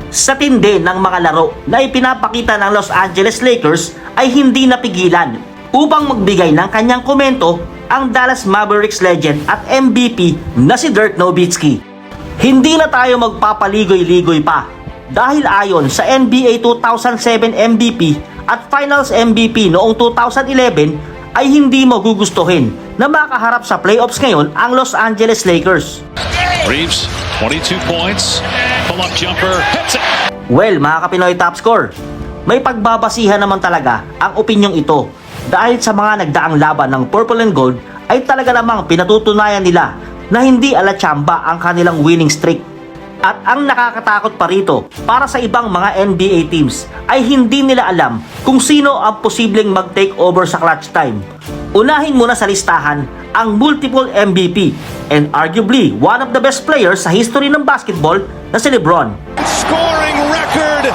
Sa tindi ng mga laro na ipinapakita ng Los Angeles Lakers ay hindi napigilan upang magbigay ng kanyang komento ang Dallas Mavericks legend at MVP na si Dirk Nowitzki. Hindi na tayo magpapaligoy-ligoy pa dahil ayon sa NBA 2007 MVP at Finals MVP noong 2011 ay hindi magugustuhin na makaharap sa playoffs ngayon ang Los Angeles Lakers. Reeves, 22 points, pull-up jumper, hits it! Well, mga Kapinoy Top Score, may pagbabasihan naman talaga ang opinyong ito dahil sa mga nagdaang laban ng Purple and Gold ay talaga namang pinatutunayan nila na hindi alatsamba ang kanilang winning streak. At ang nakakatakot pa rito para sa ibang mga NBA teams ay hindi nila alam kung sino ang posibleng mag-take over sa clutch time. Unahin muna sa listahan ang multiple MVP and arguably one of the best players sa history ng basketball na si LeBron. Scoring record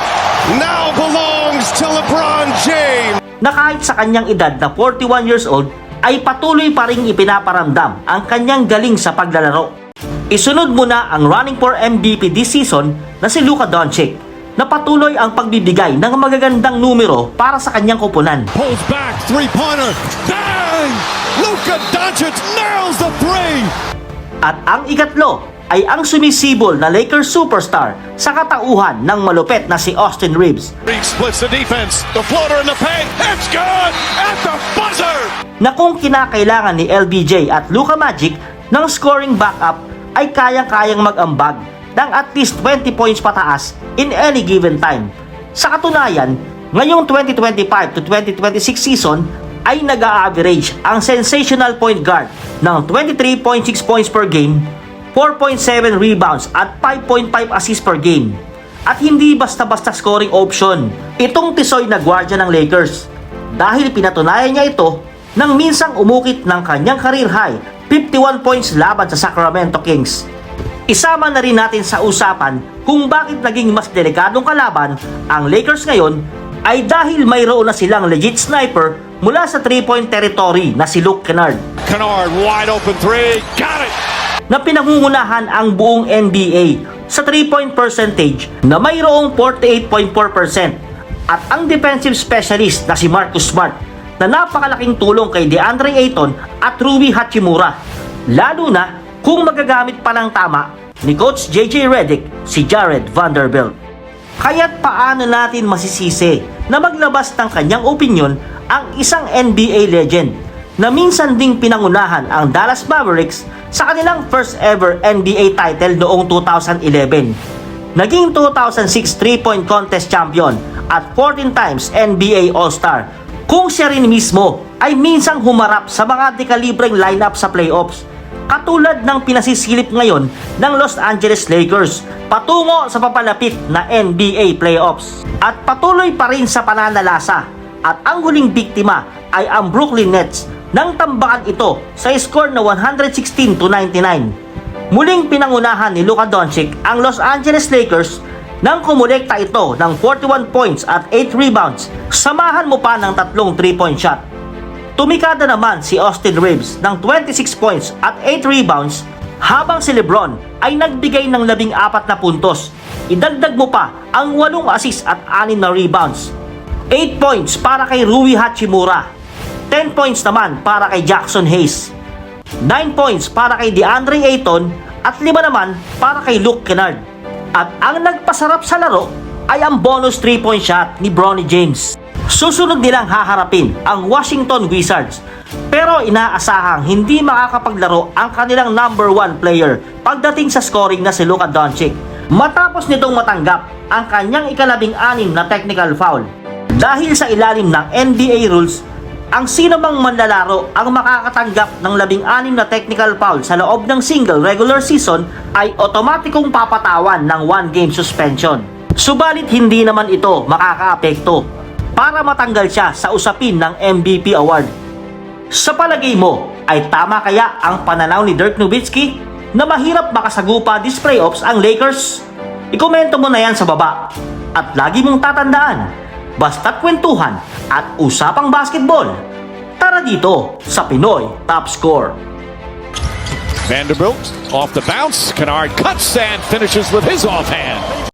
now belongs to LeBron James. Na kahit sa kanyang edad na 41 years old ay patuloy pa ring ipinaparamdam ang kanyang galing sa paglalaro. Isunod muna ang running for MVP this season na si Luka Doncic na patuloy ang pagbibigay ng magagandang numero para sa kanyang koponan. Pulls back, three-pointer, bang! Luka Doncic nails the three! At ang ikatlo ay ang sumisibol na Lakers superstar sa katauhan ng malupet na si Austin Reeves. Reeves splits the defense, the floater in the paint, it's good! At the buzzer! Na kung kinakailangan ni LBJ at Luka Magic ng scoring backup ay kayang-kayang mag-ambag ng at least 20 points pataas in any given time. Sa katunayan, ngayong 2025 to 2026 season ay nag-a-average ang sensational point guard ng 23.6 points per game, 4.7 rebounds at 5.5 assists per game. At hindi basta-basta scoring option itong tisoy na gwardiya ng Lakers dahil pinatunayan niya ito nang minsang umukit ng kanyang career high 51 points laban sa Sacramento Kings. Isama na rin natin sa usapan kung bakit naging mas delikadong kalaban ang Lakers ngayon ay dahil mayroon na silang legit sniper mula sa 3-point territory na si Luke Kennard. Kennard, wide open three, got it! Na pinangungunahan ang buong NBA sa 3-point percentage na mayroong 48.4% at ang defensive specialist na si Marcus Smart na napakalaking tulong kay DeAndre Ayton at Rui Hachimura, lalo na kung magagamit pa ng tama ni Coach JJ Redick si Jared Vanderbilt. Kaya't paano natin masisisi na maglabas ng kanyang opinyon ang isang NBA legend na minsan ding pinangunahan ang Dallas Mavericks sa kanilang first ever NBA title noong 2011. Naging 2006 3-point contest champion at 14 times NBA All-Star, kung siya rin mismo ay minsang humarap sa mga dekalibreng lineup sa playoffs katulad ng pinasisilip ngayon ng Los Angeles Lakers patungo sa papalapit na NBA playoffs. At patuloy pa rin sa pananalasa at ang huling biktima ay ang Brooklyn Nets nang tambakan ito sa score na 116-99. Muling pinangunahan ni Luka Doncic ang Los Angeles Lakers nang kumulekta ito ng 41 points at 8 rebounds, samahan mo pa ng 3 3-point shot. Tumikada naman si Austin Reeves ng 26 points at 8 rebounds habang si LeBron ay nagbigay ng 14 na puntos. Idagdag mo pa ang 8 assists at 6 na rebounds. 8 points para kay Rui Hachimura, 10 points naman para kay Jackson Hayes, 9 points para kay DeAndre Ayton at 5 naman para kay Luke Kennard. At ang nagpasarap sa laro ay ang bonus 3-point shot ni Bronny James. Susunod nilang haharapin ang Washington Wizards, pero inaasahang hindi makakapaglaro ang kanilang number 1 player pagdating sa scoring na si Luka Doncic matapos nitong matanggap ang kanyang ika-16 na technical foul. Dahil sa ilalim ng NBA rules, ang sino mang manlalaro ang makakatanggap ng 16 na technical foul sa loob ng single regular season ay otomatikong papatawan ng 1-game suspension. Subalit hindi naman ito makakaapekto para matanggal siya sa usapin ng MVP award. Sa palagay mo, ay tama kaya ang pananaw ni Dirk Nowitzki na mahirap makasagupa this playoffs ang Lakers? Ikomento mo na yan sa baba. At lagi mong tatandaan, basta't kwentuhan at usapang basketball, tara dito sa Pinoy Top Score. Vanderbilt off the bounce, Kennard cuts and finishes with his offhand.